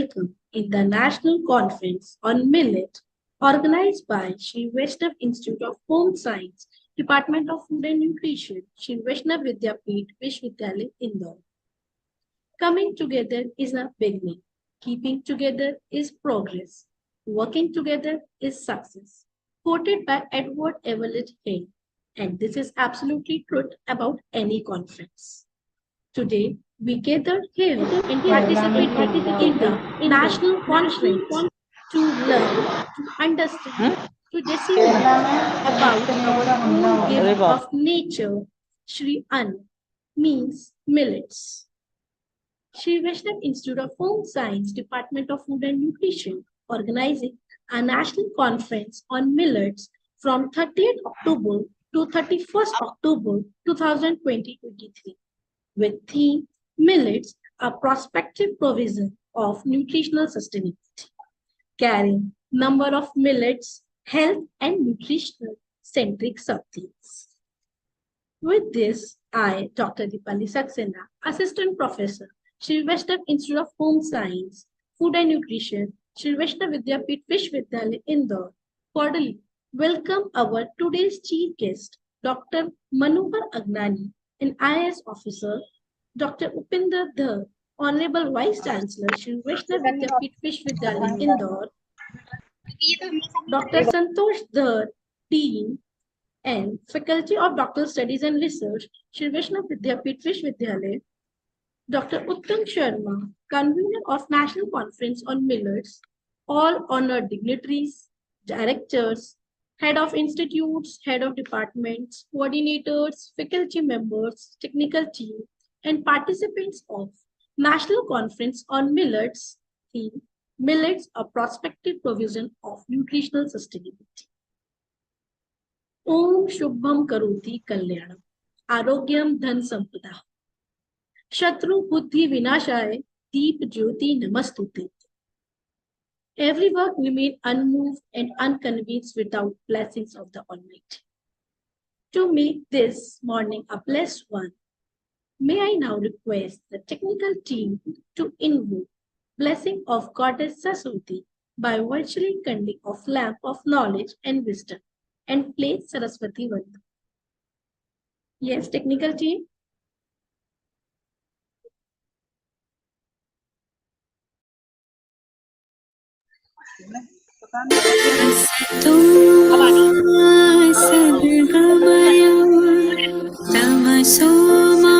welcome in the National Conference on Millet, organized by Sri Vaishnav Institute of Home Science, Department of Food and Nutrition, Sri Vaishnav Vidyapeeth Vishwavidyalaya, Indore. Coming together is a beginning. Keeping together is progress. Working together is success. Quoted by Edward Everett Hale. And this is absolutely truth about any conference. Today, we gather here and participate in the national conference to learn, to understand, to deceive about our own gift of nature, Sri Ann, means millets. Sri Vaishnav Institute of Home Science, Department of Food and Nutrition, organizing a national conference on millets from 30th October to 31st October 2023 with theme Millets, a prospective provision of nutritional sustainability, carrying number of millets, health and nutritional centric sub-themes. With this, I, Dr. Dipali Saxena, Assistant Professor, Sri Vaishnav Institute of Home Science, Food and Nutrition, Sri Vaishnav Vidyapeeth Vishwavidyalaya, Indore, cordially welcome our today's chief guest, Dr. Manohar Agnani, an IAS officer, Dr. Upinder Dhar, Honorable Vice Chancellor, Sri Vaishnav Vidyapeeth Vishwavidyalaya, Indore, Dr. Santosh Dhar, Dean and Faculty of Doctoral Studies and Research, Sri Vaishnav Vidyapeeth Vishwavidyalaya, Dr. Uttam Sharma, Convener of National Conference on Millets, all honored dignitaries, directors, head of institutes, head of departments, coordinators, faculty members, technical team, and participants of National Conference on Millets, theme, Millets, a prospective provision of nutritional sustainability. Om Shubham Karoti Kalyanam, Arogyam Dhan Sampada, Shatru Buddhi Vinashaya, Deep Jyoti Namastute. Every work remain unmoved and unconvinced without blessings of the Almighty. To make this morning a blessed one, may I now request the technical team to invoke blessing of Goddess Saraswati by virtually kindling of lamp of knowledge and wisdom and play Saraswati Vandana. Yes, technical team. तमसो मा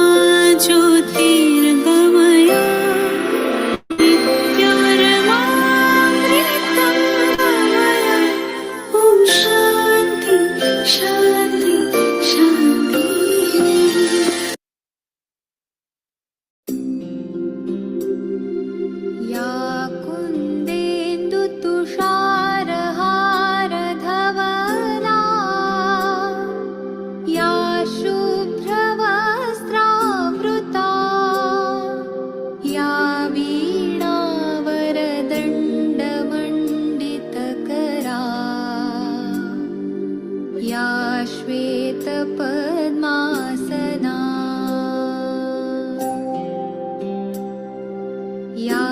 ज्योतिर्गमय विद्युर्मामृतं गमय ॐ शान्ति शान्ति शान्ति या कुन्देन्दुतुषारहारधवला या शुभ्रवस्त्रावृता या वीणावरदण्डमण्डितकरा या श्वेतपद्मासना या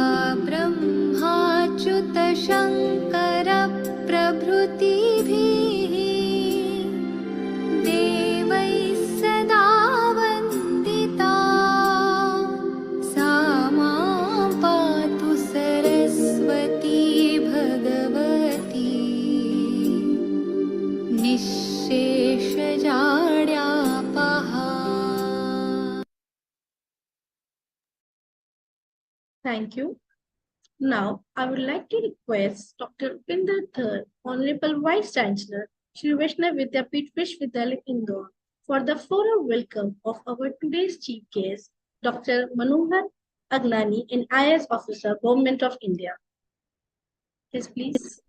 ब्रह्माच्युतशङ्करप्रभृतिभिः देवैः सदा वन्दिता सा मां पातु सरस्वती भगवती निःशेषजाड्यापहा. Thank you. Now, I would like to request Dr. Upinder Dhar, Honorable Vice Chancellor, Sri Vaishnav Vidyapeeth Vishwavidyalaya, Indore, for the floral welcome of our today's chief guest, Dr. Manohar Agnani, an IAS officer, Government of India. Yes, please.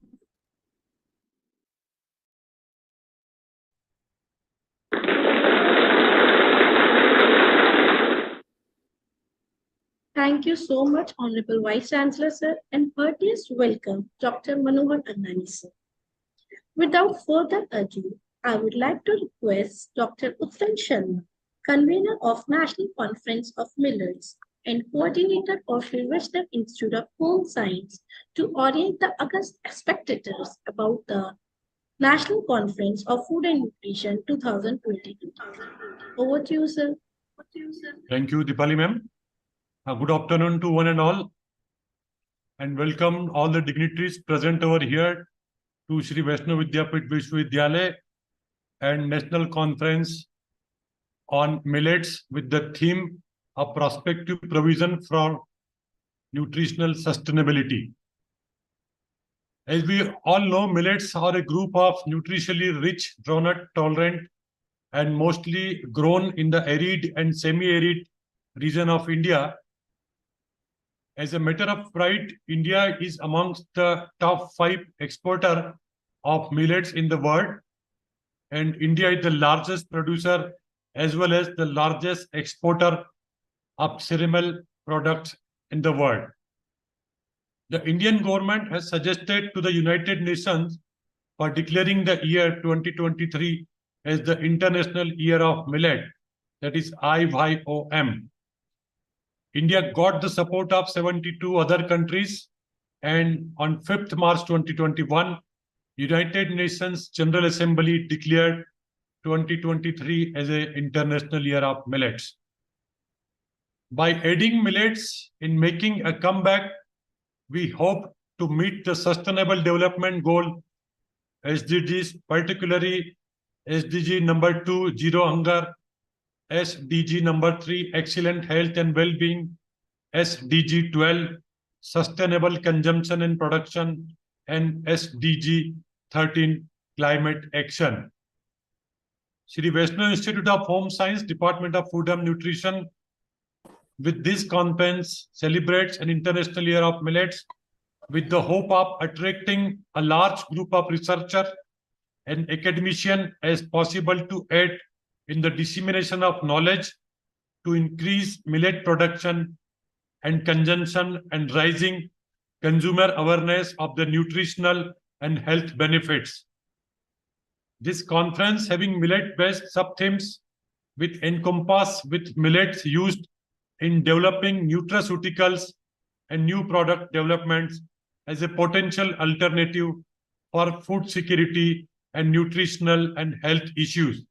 Thank you so much, Honorable Vice Chancellor, sir, and heartiest welcome, Dr. Manohar Agnani, sir. Without further ado, I would like to request Dr. Uttam Sharma, Convener of National Conference of Millets, and coordinator of Sri Vaishnav Institute of Home Science to orient the August spectators about the National Conference of Food and Nutrition 2022. Over to you, sir. Thank you, Dipali ma'am. Good afternoon to one and all, and welcome all the dignitaries present over here to Sri Vaishnav Vidyapit Vishwavidyalaya and National Conference on Millets with the theme of prospective provision for nutritional sustainability. As we all know, millets are a group of nutritionally rich, drought tolerant, and mostly grown in the arid and semi-arid region of India. As a matter of pride, India is amongst the top 5 exporter of millets in the world, and India is the largest producer as well as the largest exporter of cereal products in the world. The Indian government has suggested to the United Nations for declaring the year 2023 as the International Year of Millet, that is IYOM. India got the support of 72 other countries, and on 5th March 2021, United Nations General Assembly declared 2023 as an International Year of Millets. By adding millets in making a comeback, we hope to meet the Sustainable Development Goal SDGs, particularly SDG number 2, Zero Hunger, SDG number 3, Excellent Health and Well-being, SDG 12, Sustainable Consumption and Production, and SDG 13, Climate Action. Sri Vaishnav Institute of Home Science, Department of Food and Nutrition, with this conference, celebrates an International Year of Millets with the hope of attracting a large group of researchers and academicians as possible to aid in the dissemination of knowledge to increase millet production and consumption and rising consumer awareness of the nutritional and health benefits. This conference, having millet-based sub-themes with encompass with millets used in developing nutraceuticals and new product developments as a potential alternative for food security and nutritional and health issues.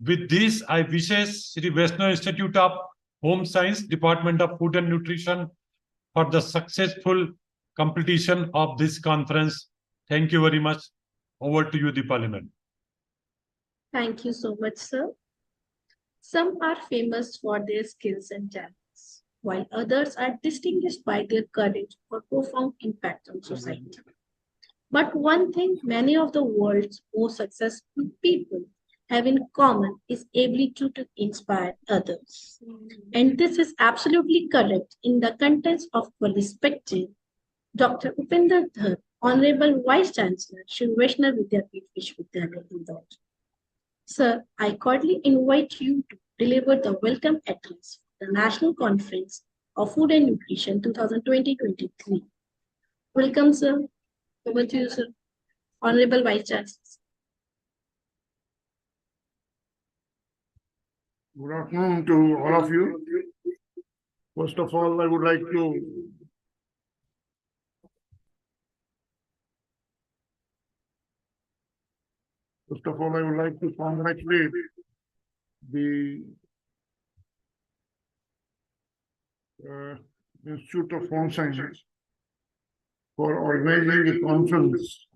With this, I wishes Sri Vaishnav Institute of Home Science, Department of Food and Nutrition for the successful completion of this conference. Thank you very much. Over to you, Dipali ma'am. Thank you so much, sir. Some are famous for their skills and talents, while others are distinguished by their courage or profound impact on society. But one thing many of the world's most successful people have in common is ability to inspire others. And this is absolutely correct in the context of our respected Dr. Upinder Dhar, Honorable Vice Chancellor, Sri Vaishnav Vidyapit Vishwavidyalaya, Indore. Sir, I cordially invite you to deliver the welcome address for the National Conference of Food and Nutrition 2020-23. Welcome, sir. Over to you, sir. Honorable Vice Chancellor. Good afternoon to all of you. First of all, I would like to congratulate the Institute of Home Science for organizing the conference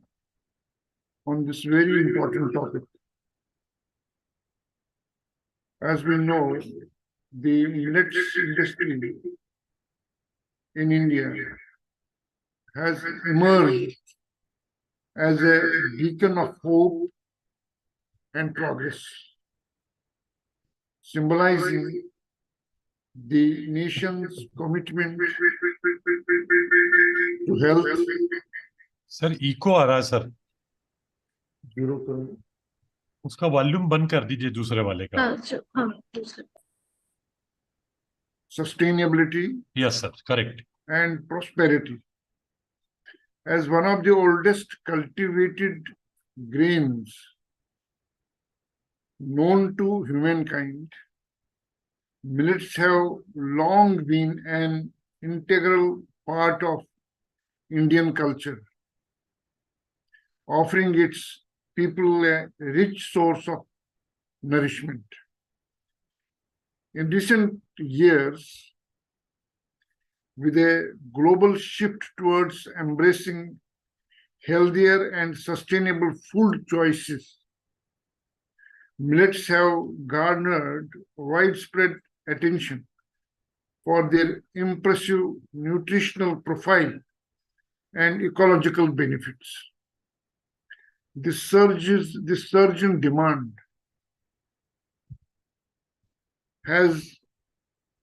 on this very important topic. As we know, the millets industry in India has emerged as a beacon of hope and progress, symbolizing the nation's commitment to health. Sir echo आ रहा है sir, Zero उसका volume बंद कर दीजिए दूसरे वाले का. sustainability Yes sir, correct. and prosperity. As one of the oldest cultivated grains known to humankind, Millets have long been an integral part of Indian culture, offering its people a rich source of nourishment. In recent years, with a global shift towards embracing healthier and sustainable food choices, millets have garnered widespread attention for their impressive nutritional profile and ecological benefits. This surge in demand has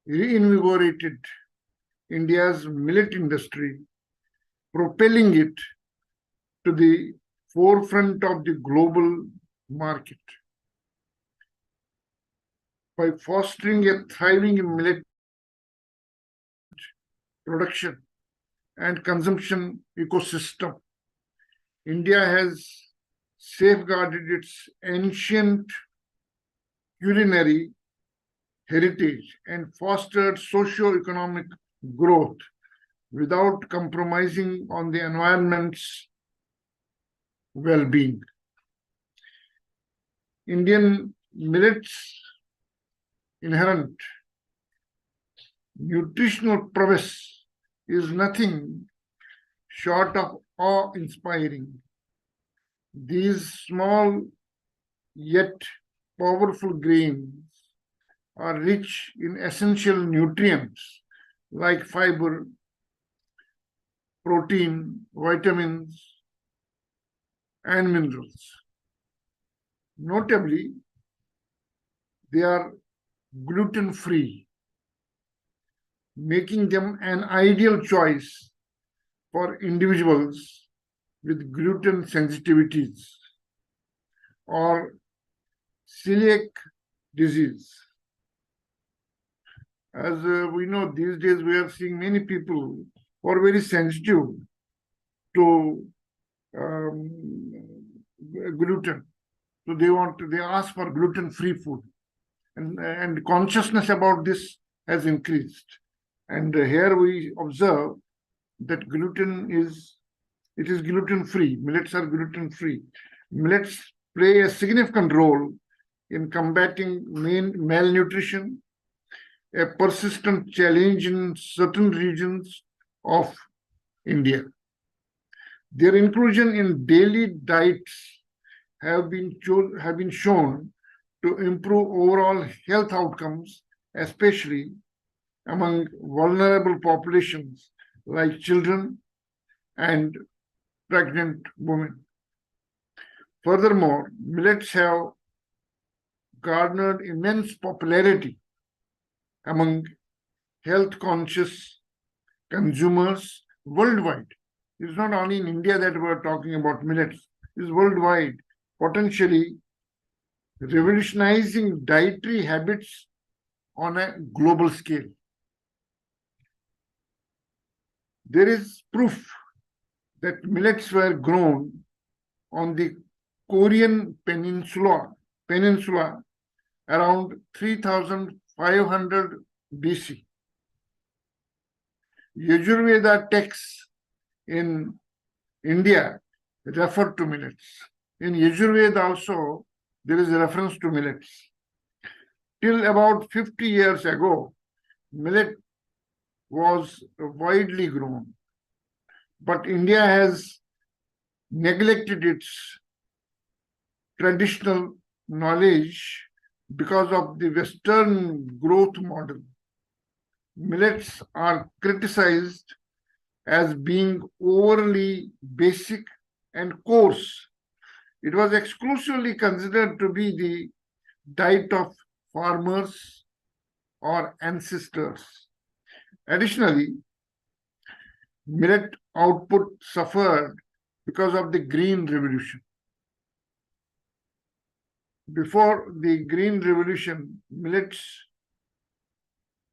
reinvigorated India's millet industry, propelling it to the forefront of the global market. By fostering a thriving millet production and consumption ecosystem, India has safeguarded its ancient culinary heritage and fostered socio-economic growth without compromising on the environment's well-being. Indian millets' inherent nutritional prowess is nothing short of awe-inspiring. These small yet powerful grains are rich in essential nutrients like fiber, protein, vitamins, and minerals. Notably, they are gluten-free, making them an ideal choice for individuals with gluten sensitivities or celiac disease. As we know, these days we are seeing many people who are very sensitive to gluten. So they ask for gluten-free food. And consciousness about this has increased. And here we observe that it is gluten-free. Millets are gluten-free. Millets play a significant role in combating malnutrition, a persistent challenge in certain regions of India. Their inclusion in daily diets have been shown to improve overall health outcomes, especially among vulnerable populations like children and pregnant women. Furthermore, millets have garnered immense popularity among health-conscious consumers worldwide. It's not only in India that we're talking about millets, it's worldwide, potentially revolutionizing dietary habits on a global scale. There is proof that millets were grown on the Korean peninsula around 3500 BC. Yajurveda texts in India refer to millets. In Yajurveda also, there is a reference to millets. Till about 50 years ago, millet was widely grown, but India has neglected its traditional knowledge because of the Western growth model. Millets are criticized as being overly basic and coarse. It was exclusively considered to be the diet of farmers or ancestors. Additionally, millet output suffered because of the Green Revolution. Before the Green Revolution, millets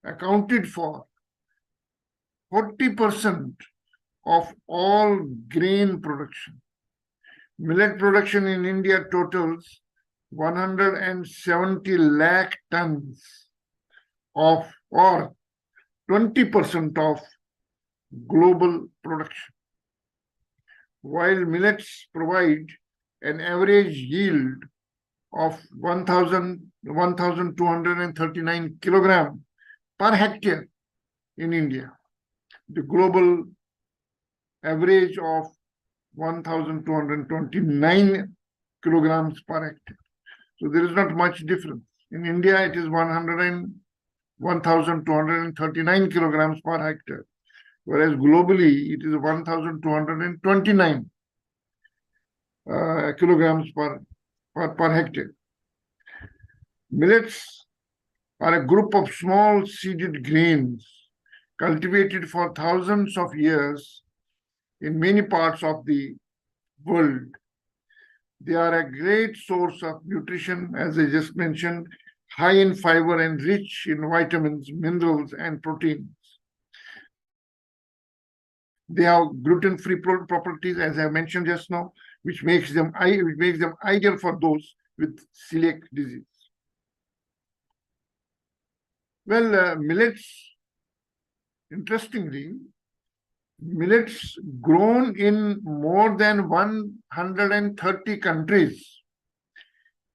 accounted for 40% of all grain production. Millet production in India totals 170 lakh tons, of or 20% of global production. While millets provide an average yield of 1,239 kilogram per hectare in India, the global average of 1,229 kilograms per hectare. So there is not much difference. In India, it is 1,239 kilograms per hectare, whereas globally it is 1,229 kilograms per hectare. Millets are a group of small seeded grains cultivated for thousands of years in many parts of the world. They are a great source of nutrition, as I just mentioned, high in fiber and rich in vitamins, minerals, and proteins. They have gluten-free properties, as I mentioned just now, which makes them ideal for those with celiac disease. Well, interestingly, millets grown in more than 130 countries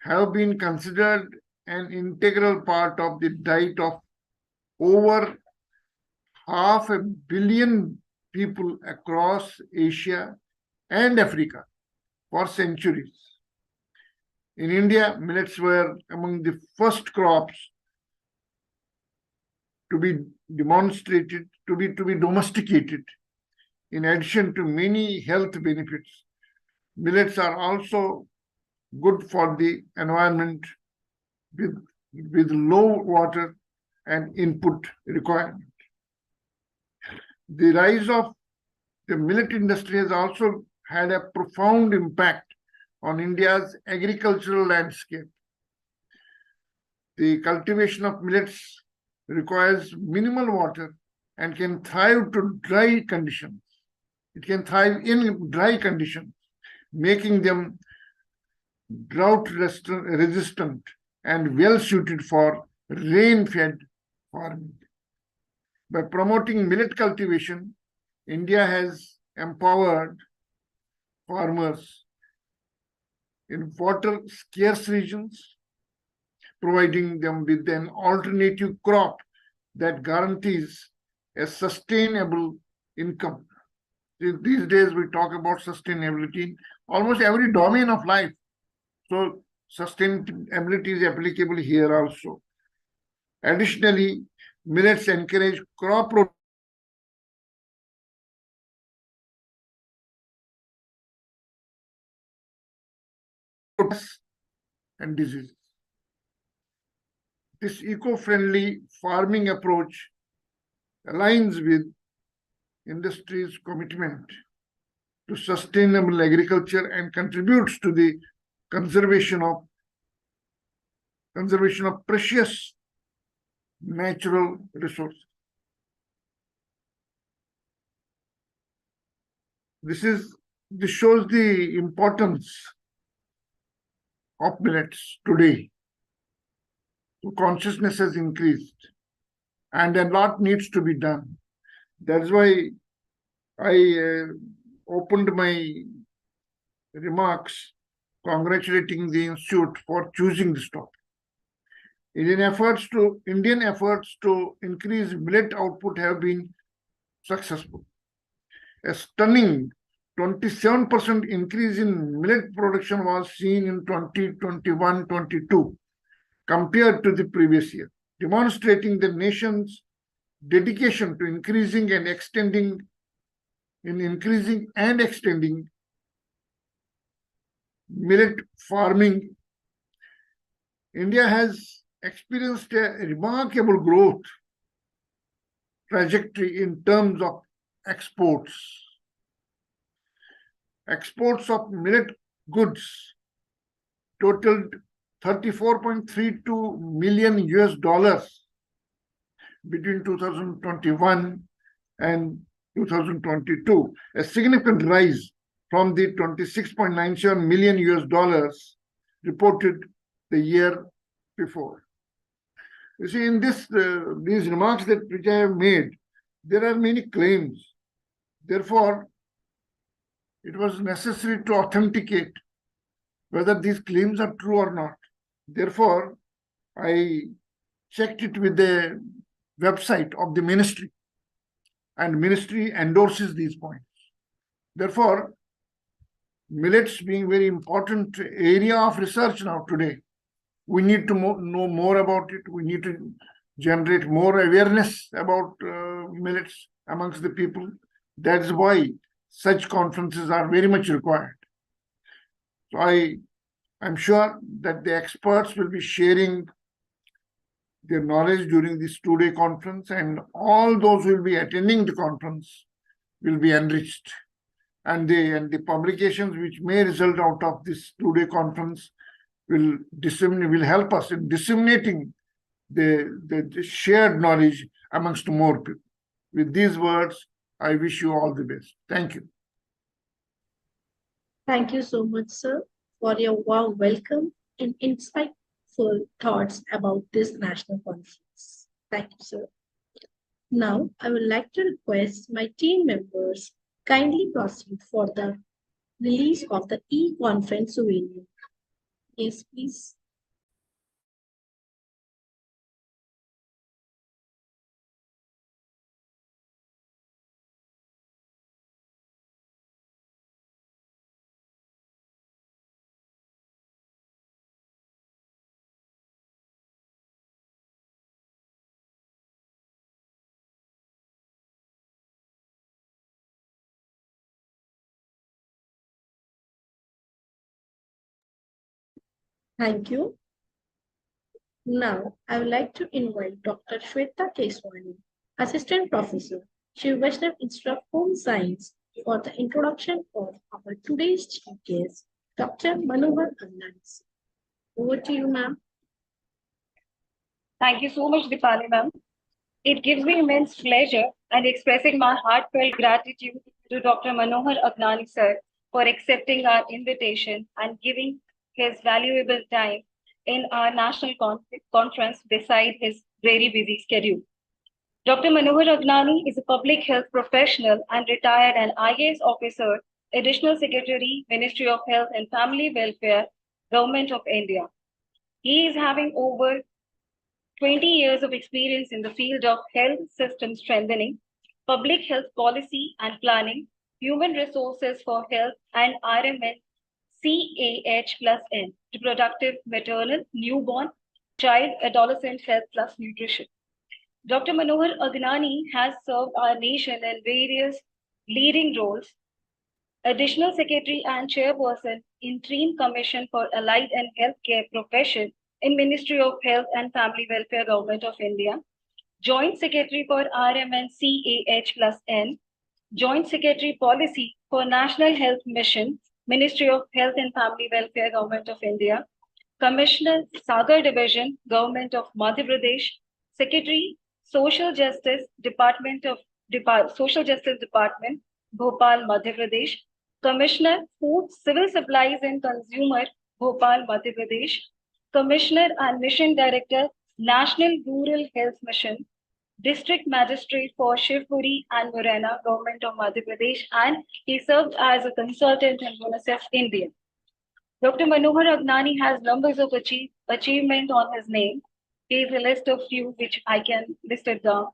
have been considered an integral part of the diet of over 500 million people across Asia and Africa for centuries. In India, millets were among the first crops to be domesticated. In addition to many health benefits, millets are also good for the environment with low water and input requirement. The rise of the millet industry has also had a profound impact on India's agricultural landscape. The cultivation of millets requires minimal water and can thrive to dry conditions. It can thrive in dry conditions, making them drought resistant and well suited for rain-fed farming. By promoting millet cultivation, India has empowered farmers in water-scarce regions, providing them with an alternative crop that guarantees a sustainable income. These days, we talk about sustainability in almost every domain of life. So, sustainability is applicable here also. Additionally, millets encourage crop and diseases. This eco-friendly farming approach aligns with industry's commitment to sustainable agriculture and contributes to the conservation of precious natural resources. This shows the importance of millets today. So consciousness has increased and a lot needs to be done. That's why I opened my remarks congratulating the Institute for choosing this topic. Indian efforts to increase millet output have been successful. A stunning 27% increase in millet production was seen in 2021-22 compared to the previous year, demonstrating the nation's dedication to increasing and extending millet farming. India has experienced a remarkable growth trajectory in terms of exports. Exports of millet goods totaled $34.32 million between 2021 and 2022, a significant rise from the $26.97 million reported the year before. You see, in these remarks which I have made, there are many claims. Therefore, it was necessary to authenticate whether these claims are true or not. Therefore, I checked it with the website of the ministry, and ministry endorses these points. Therefore, millets being very important area of research now today, we need to know more about it. We need to generate more awareness about millets amongst the people. That's why such conferences are very much required. So I'm sure that the experts will be sharing their knowledge during this two-day conference, and all those who will be attending the conference will be enriched. And the publications which may result out of this two-day conference will help us in disseminating the shared knowledge amongst more people. With these words, I wish you all the best. Thank you. Thank you so much, sir, for your warm welcome and insightful thoughts about this national conference. Thank you, sir. Now, I would like to request my team members kindly proceed for the release of the e-conference souvenir. Yes, please. Thank you. Now, I would like to invite Dr. Shweta Keswani, Assistant Professor, Shiv Vaishnav Institute of Home Science, for the introduction of our today's chief guest, Dr. Manohar Agnani. Over to you, ma'am. Thank you so much, Dipali ma'am. It gives me immense pleasure and expressing my heartfelt gratitude to Dr. Manohar Agnani sir for accepting our invitation and giving his valuable time in our national conference beside his very busy schedule. Dr. Manohar Agnani is a public health professional and retired and IAS officer, Additional Secretary, Ministry of Health and Family Welfare, Government of India. He is having over 20 years of experience in the field of health system strengthening, public health policy and planning, human resources for health, and RMN CAH+N, reproductive, maternal, newborn, child, adolescent health plus nutrition. Dr. Manohar Agnani has served our nation in various leading roles, Additional Secretary and Chairperson, Interim Commission for Allied and Healthcare Profession in Ministry of Health and Family Welfare, Government of India, Joint Secretary for RMN CAH+N, Joint Secretary Policy for National Health Mission, Ministry of Health and Family Welfare, Government of India, Commissioner, Sagar Division, Government of Madhya Pradesh, Secretary, Social Justice Department, Bhopal, Madhya Pradesh, Commissioner, Food, Civil Supplies and Consumer, Bhopal, Madhya Pradesh, Commissioner and Mission Director, National Rural Health Mission, District Magistrate for Shivpuri and Morena, Government of Madhya Pradesh, and he served as a consultant in UNICEF India. Dr. Manohar Agnani has numbers of achievement on his name. Here's a list of few which I can list it down.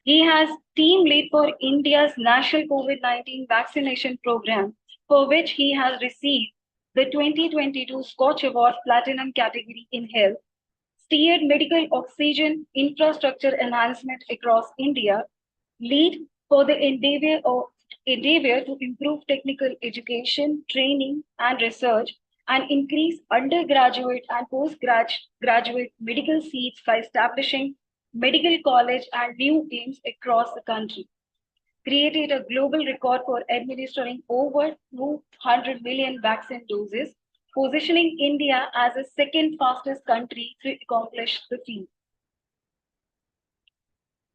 He has team lead for India's national COVID-19 vaccination program, for which he has received the 2022 Scotch Award Platinum category in health, steered medical oxygen infrastructure enhancement across India, lead for the endeavor to improve technical education, training, and research, and increase undergraduate and postgraduate medical seats by establishing medical college and new aims across the country. Created a global record for administering over 200 million vaccine doses, positioning India as the second fastest country to accomplish the feat.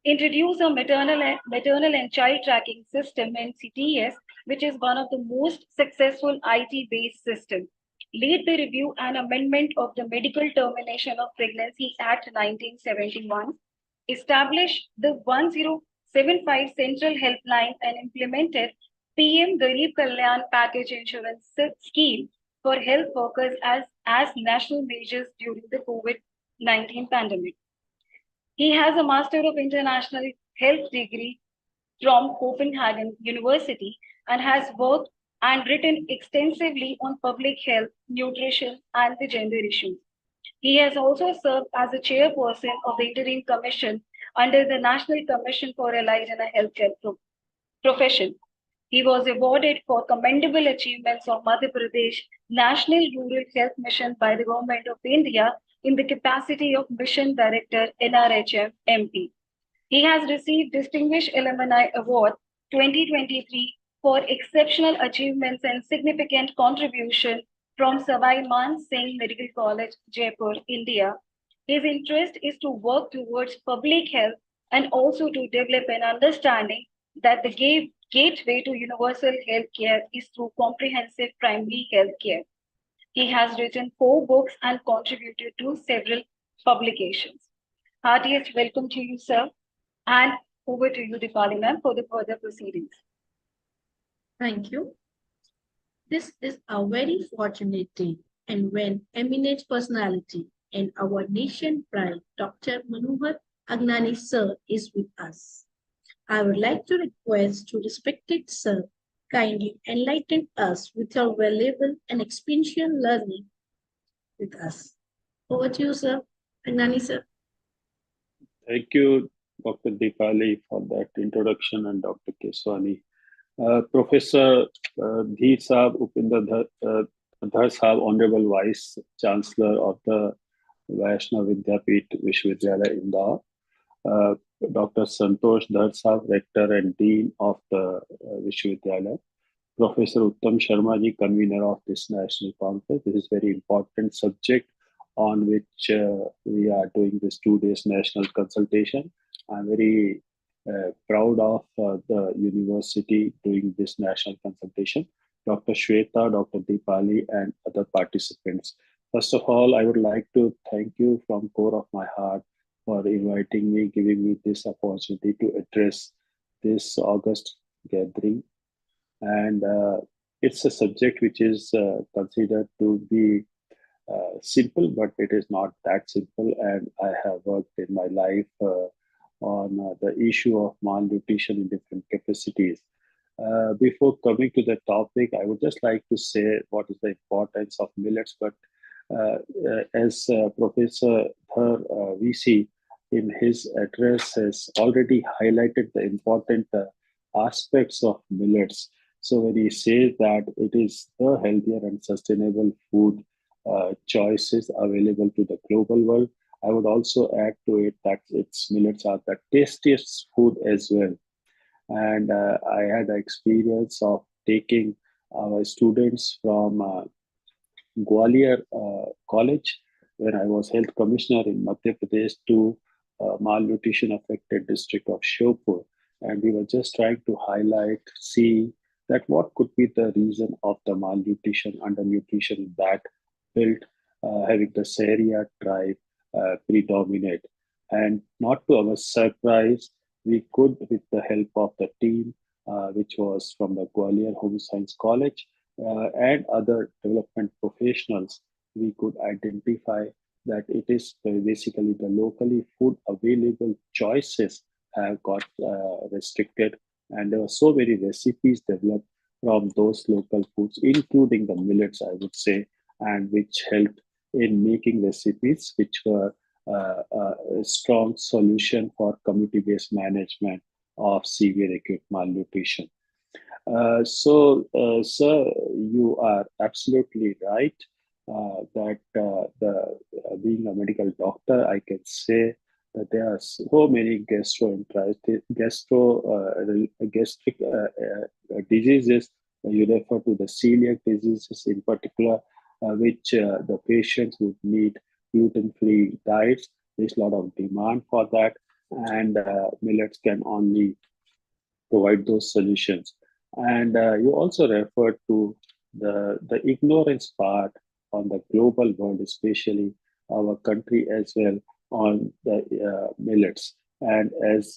Introduce a maternal and child tracking system, NCTS, which is one of the most successful IT-based systems. lead the review and amendment of the Medical Termination of Pregnancy Act 1971, established the 1075 Central Helpline and implemented PM Garib Kalyan Package Insurance Scheme for health workers as national measures during the COVID-19 pandemic. He has a Master of International Health degree from Copenhagen University and has worked and written extensively on public health, nutrition, and the gender issues. He has also served as a chairperson of the Interim Commission under the National Commission for Allied and Healthcare Profession. He was awarded for commendable achievements of Madhya Pradesh National Rural Health Mission by the Government of India in the capacity of Mission Director NRHM MP. He has received Distinguished Alumni Award 2023 for exceptional achievements and significant contribution from Savai Man Singh Medical College, Jaipur, India. His interest is to work towards public health and also to develop an understanding that the gateway to universal health care is through comprehensive primary health care. He has written 4 books and contributed to several publications. Heartiest welcome to you, sir. And over to you, Dipali ma'am, for the further proceedings. Thank you. This is a very fortunate day, and when eminent personality and our nation pride, Dr. Manohar Agnani sir, is with us. I would like to request to respected sir kindly enlighten us with your valuable and experiential learning with us. Over to you, sir. Agnani sir. Thank you, Dr. Dipali, for that introduction, and Dr. Keswani. Professor Dhi Saab, Upinder Dhar Saab, Honorable Vice Chancellor of the Vaishnav Vidyapit Vishwavidyalaya, Indore. Dr. Santosh Dhar Saab, Rector and Dean of the Vishwavidyalaya. Professor Uttam Sharma ji, convener of this national conference. This is a very important subject on which we are doing this 2 days national consultation. I'm very proud of the university doing this national consultation. Dr. Shweta, Dr. Dipali, and other participants. First of all, I would like to thank you from core of my heart for inviting me, giving me this opportunity to address this August gathering. And it's a subject which is considered to be simple, but it is not that simple. And I have worked in my life on the issue of malnutrition in different capacities. Before coming to the topic, I would just like to say what is the importance of millets. But as Professor Dhar VC in his address has already highlighted the important aspects of millets. So when he says that it is the healthier and sustainable food choices available to the global world, I would also add to it that its millets are the tastiest food as well. And I had an experience of taking our students from Gwalior College when I was health commissioner in Madhya Pradesh to malnutrition affected district of Shopur. And we were just trying to highlight, see that what could be the reason of the malnutrition, undernutrition that built having the Sharia tribe predominate. And not to our surprise, we could, with the help of the team, which was from the Gwalior Home Science College and other development professionals, we could identify that it is basically the locally food available choices have got restricted. And there were so many recipes developed from those local foods, including the millets, I would say, and which helped in making recipes which were a strong solution for community-based management of severe acute malnutrition. Sir, you are absolutely right that being a medical doctor, I can say that there are so many gastric diseases. You refer to the celiac diseases in particular, which the patients would need gluten-free diets. There's a lot of demand for that, and millets can only provide those solutions. And you also referred to the ignorance part on the global world, especially our country as well, on the millets. And as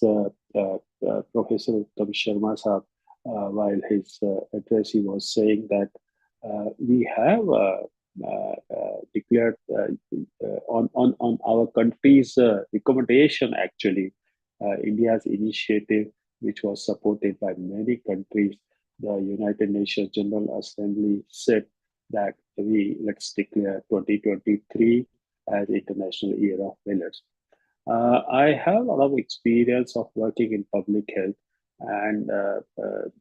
Professor Uttam Sharma Saab, while his address, he was saying that we have declared on our country's recommendation, actually, India's initiative, which was supported by many countries. The United Nations General Assembly said that let's declare 2023 as International Year of Millets. I have a lot of experience of working in public health, and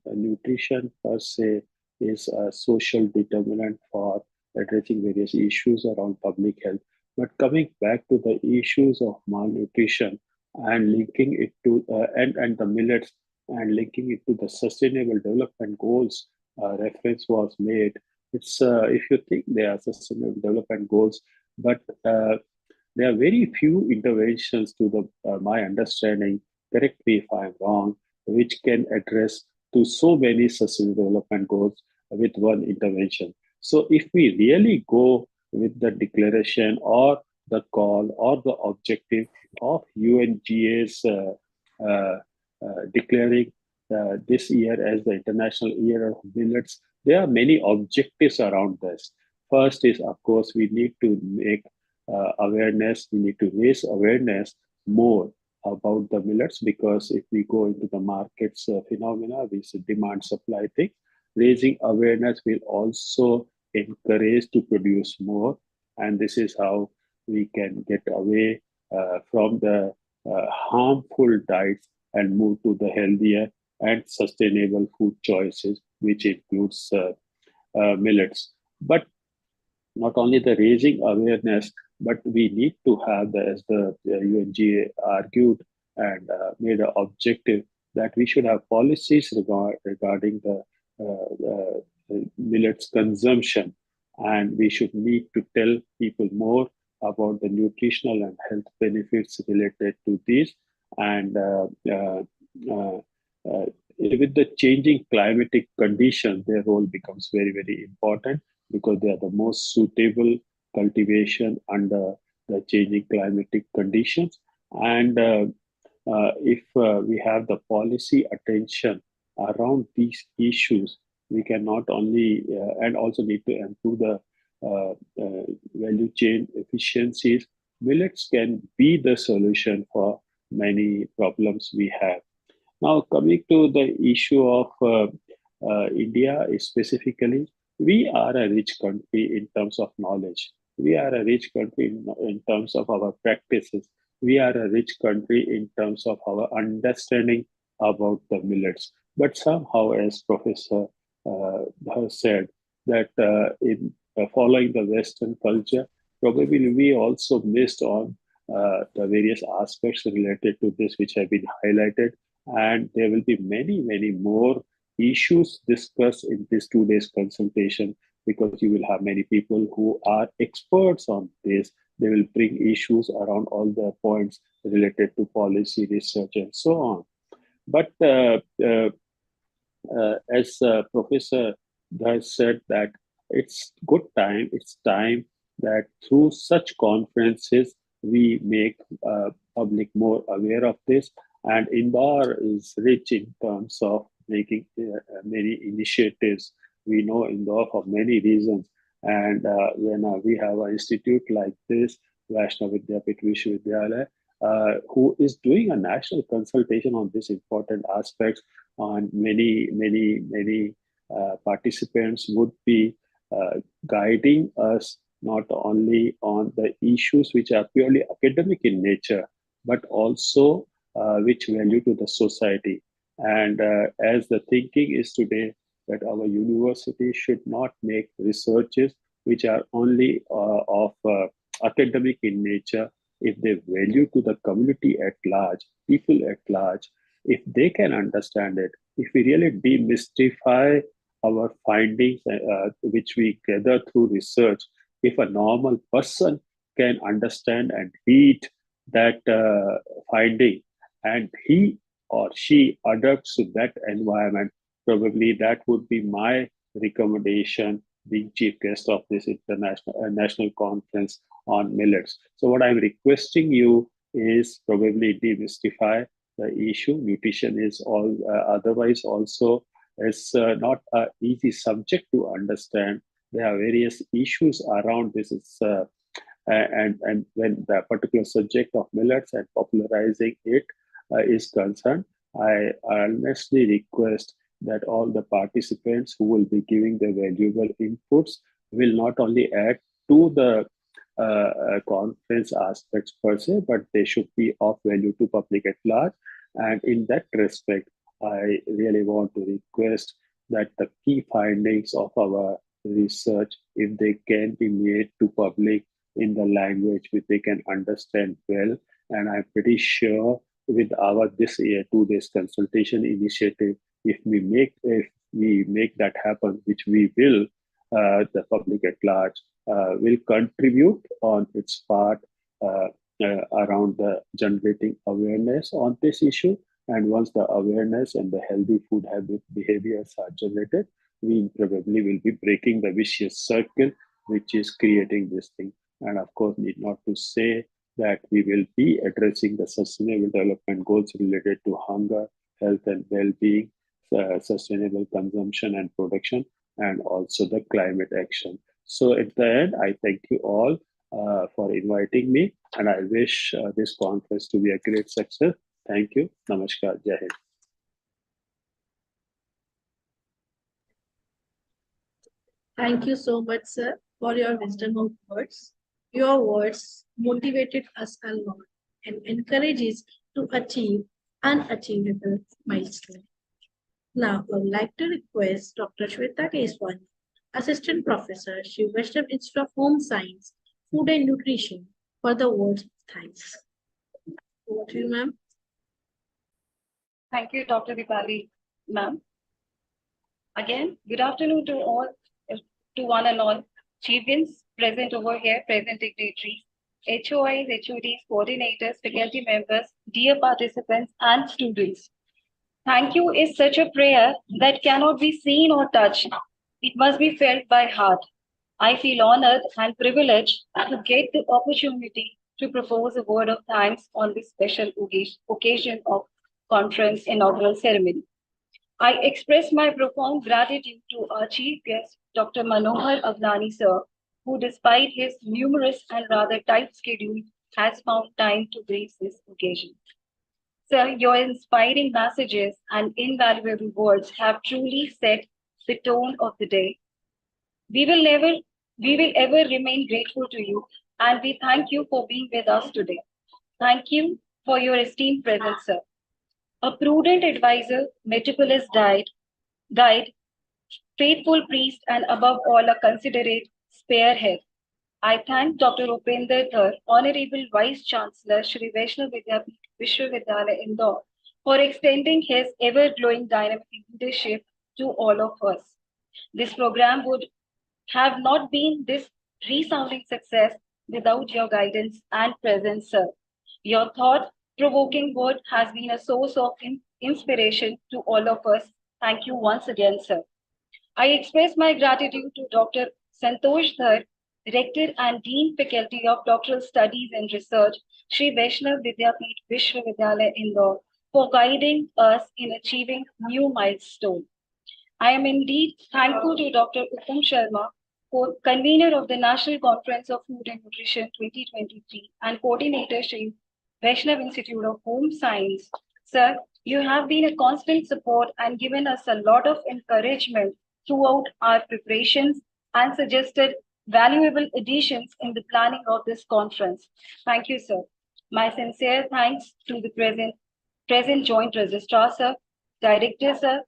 nutrition per se is a social determinant for addressing various issues around public health. But coming back to the issues of malnutrition and linking it to and the millets and linking it to the sustainable development goals, reference was made. It's if you think they are sustainable development goals, but there are very few interventions to my understanding, correct me if I'm wrong, which can address to so many sustainable development goals with one intervention. So if we really go with the declaration or the call or the objective of UNGA's declaring this year as the International Year of Millets, there are many objectives around this. First is, of course, we need to make awareness, we need to raise awareness more about the millets, because if we go into the markets phenomena, this demand supply thing, raising awareness will also encourage to produce more. And this is how we can get away from the harmful diets and move to the healthier and sustainable food choices, which includes millets. But not only the raising awareness, but we need to have, as the UNGA argued and made an objective, that we should have policies regarding the millets consumption, and we should need to tell people more about the nutritional and health benefits related to these. And with the changing climatic conditions, their role becomes very, very important, because they are the most suitable cultivation under the changing climatic conditions. And if we have the policy attention around these issues, we can not only and also need to improve the value chain efficiencies. Millets can be the solution for many problems we have. Now, coming to the issue of India specifically, we are a rich country in terms of knowledge. We are a rich country in terms of our practices. We are a rich country in terms of our understanding about the millets. But somehow, as Professor has said, that in following the Western culture, probably we also missed on the various aspects related to this, which have been highlighted. And there will be many, many more issues discussed in this 2 days consultation, because you will have many people who are experts on this. They will bring issues around all the points related to policy, research, and so on. But as Professor has said, that it's time that through such conferences, we make public more aware of this. And Indore is rich in terms of making many initiatives. We know Indore for many reasons. And when we have an institute like this, Vaishnav Vidyapit Vishwavidyalaya, who is doing a national consultation on these important aspects, on many participants would be guiding us not only on the issues which are purely academic in nature, but also which value to the society. And as the thinking is today, that our university should not make researches which are only of academic in nature. If they value to the community at large, people at large, if they can understand it, if we really demystify our findings which we gather through research, if a normal person can understand and read that finding, and he or she adapts to that environment, probably that would be my recommendation, being chief guest of this international national conference on millets. So what I'm requesting you is probably demystify the issue. Nutrition is all otherwise also is not an easy subject to understand. There are various issues around this. And when the particular subject of millets and popularizing it is concerned, I earnestly request that all the participants who will be giving their valuable inputs will not only add to the conference aspects per se, but they should be of value to public at large. And in that respect, I really want to request that the key findings of our research, if they can be made to public in the language which they can understand well, and I'm pretty sure with our this year 2 days consultation initiative, if we make that happen, which we will, the public at large will contribute on its part around the generating awareness on this issue. And once the awareness and the healthy food habit behaviors are generated, we probably will be breaking the vicious circle which is creating this thing. And of course, need not to say that we will be addressing the sustainable development goals related to hunger, health and well-being, sustainable consumption and production, and also the climate action. So at the end, I thank you all for inviting me, and I wish this conference to be a great success. Thank you. Namaskar. Jai Hind. Thank you so much, sir, for your wisdom of words. Your words motivated us a lot and encourages to achieve unachievable milestones. Now, I would like to request Dr. Shweta Keswani, Assistant Professor, Shiv Vaishnav Institute of Home Science, Food and Nutrition, for the words of thanks. Over to you, ma'am. Thank you, Dr. Dipali, ma'am. Again, good afternoon to all, to one and all. Chiefs present over here, present dignitaries, HOIs, HODs, coordinators, faculty members, dear participants, and students. Thank you is such a prayer that cannot be seen or touched. It must be felt by heart. I feel honored and privileged to get the opportunity to propose a word of thanks on this special occasion of conference inaugural ceremony. I express my profound gratitude to our chief guest, Dr. Manohar Agnani sir, who despite his numerous and rather tight schedule has found time to grace this occasion. Sir, your inspiring messages and invaluable words have truly set the tone of the day. We will ever remain grateful to you, and we thank you for being with us today. Thank you for your esteemed presence, sir. A prudent advisor, meticulous guide, faithful priest, and above all, a considerate spearhead. I thank Dr. Upender Dhar, Honorable Vice Chancellor, Shri Vaishnav Vidyapeeth Vishwavidyalaya, Indore, for extending his ever-glowing dynamic leadership to all of us. This program would have not been this resounding success without your guidance and presence, sir. Your thought-provoking word has been a source of inspiration to all of us. Thank you once again, sir. I express my gratitude to Dr. Santosh Dhar, Rector and Dean Faculty of Doctoral Studies and Research, Shri Vaishnav Vidyapeeth Vishwavidyalaya, Indore, for guiding us in achieving new milestone. I am indeed thankful to Dr. Uttam Sharma, convener of the National Conference of Food and Nutrition 2023 and coordinator Shri Vaishnav Institute of Home Science. Sir, you have been a constant support and given us a lot of encouragement throughout our preparations and suggested valuable additions in the planning of this conference. Thank you, sir. My sincere thanks to the present Joint Registrar, sir, Director, sir,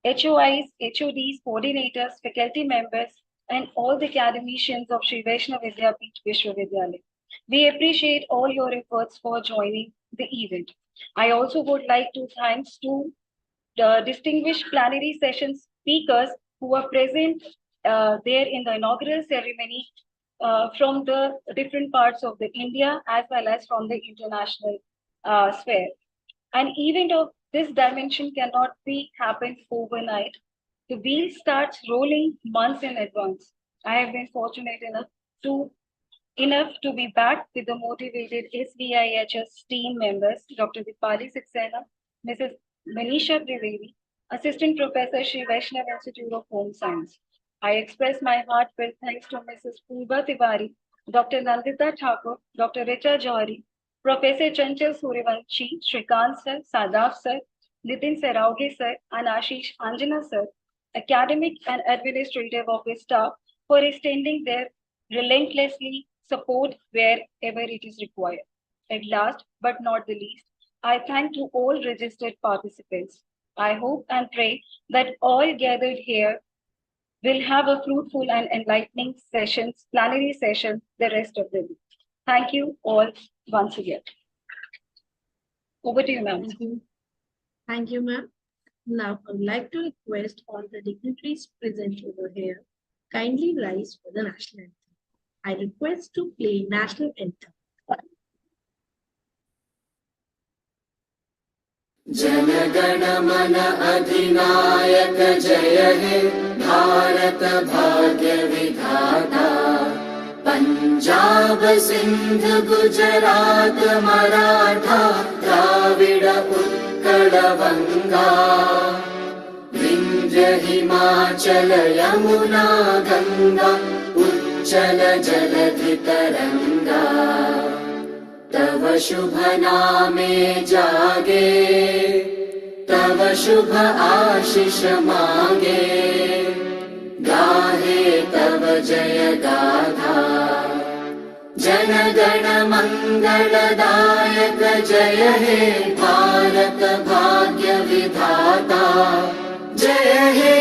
HOIs, HODs, coordinators, faculty members, and all the academicians of Shri Vaishnav Vidyapeeth Vishwavidyalaya. We appreciate all your efforts for joining the event. I also would like to thank to the distinguished plenary session speakers who were present there in the inaugural ceremony from the different parts of the India as well as from the international sphere. An event of this dimension cannot be happened overnight. The wheel starts rolling months in advance. I have been fortunate enough to be back with the motivated SVIHS team members, Dr. Dipali Saxena, Mrs. Manisha Trivedi, Assistant Professor Shri Vaishnav Institute of Home Science. I express my heartfelt thanks to Mrs. Purba Tiwari, Dr. Nandita Thakur, Dr. Richa Johari, Professor Chanchal Suryavanshi, Shrikant sir, Sadaf sir, Nitin Serauge sir, and Ashish Anjana sir, academic and administrative office staff, for extending their relentlessly support wherever it is required. At last, but not the least, I thank to all registered participants. I hope and pray that all gathered here will have a fruitful and enlightening plenary session the rest of the week. Thank you all once again. Over to you, ma'am. Thank you. Thank you, ma'am. Now, I would like to request all the dignitaries present over here kindly rise for the national anthem. I request to play national anthem. जनगण मन अधिनायक जय हे भारत भाग्य विधाता पंजाब सिंध गुजरात मराठा द्राविड उत्कल बंगा विंध्य हिमाचल यमुना गंगा उच्चल जलधि तरंगा तव शुभ नामे जागे तव शुभ आशीष मांगे गाहे तव जय गाथा जन गण मंगलदायक जय हे भारत भाग्य विधाता जय हे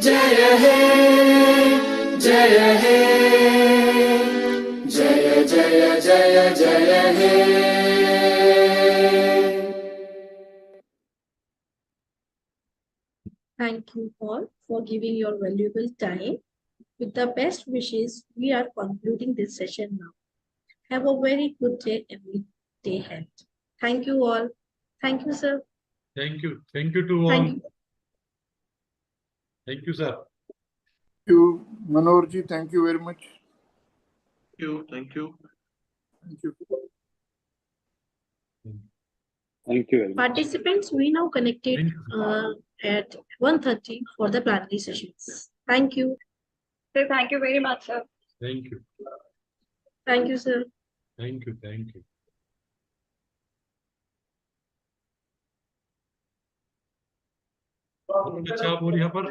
जय हे जय हे जय जय जय जय हे Thank you all for giving your valuable time. With the best wishes, we are concluding this session now. Have a very good day every day ahead. Thank you all. Thank you, sir. Thank you. Thank you to all. Thank you. Thank you, sir. Thank you, Manorji. Thank you very much. Thank you. Thank you. Thank you. Thank you very much. Participants, we now connected Thank you. at 1:30 for the plenary sessions. Thank you. So thank you very much, sir. Thank you. Thank you, sir. Thank you. Thank you. अच्छा आप और यहाँ पर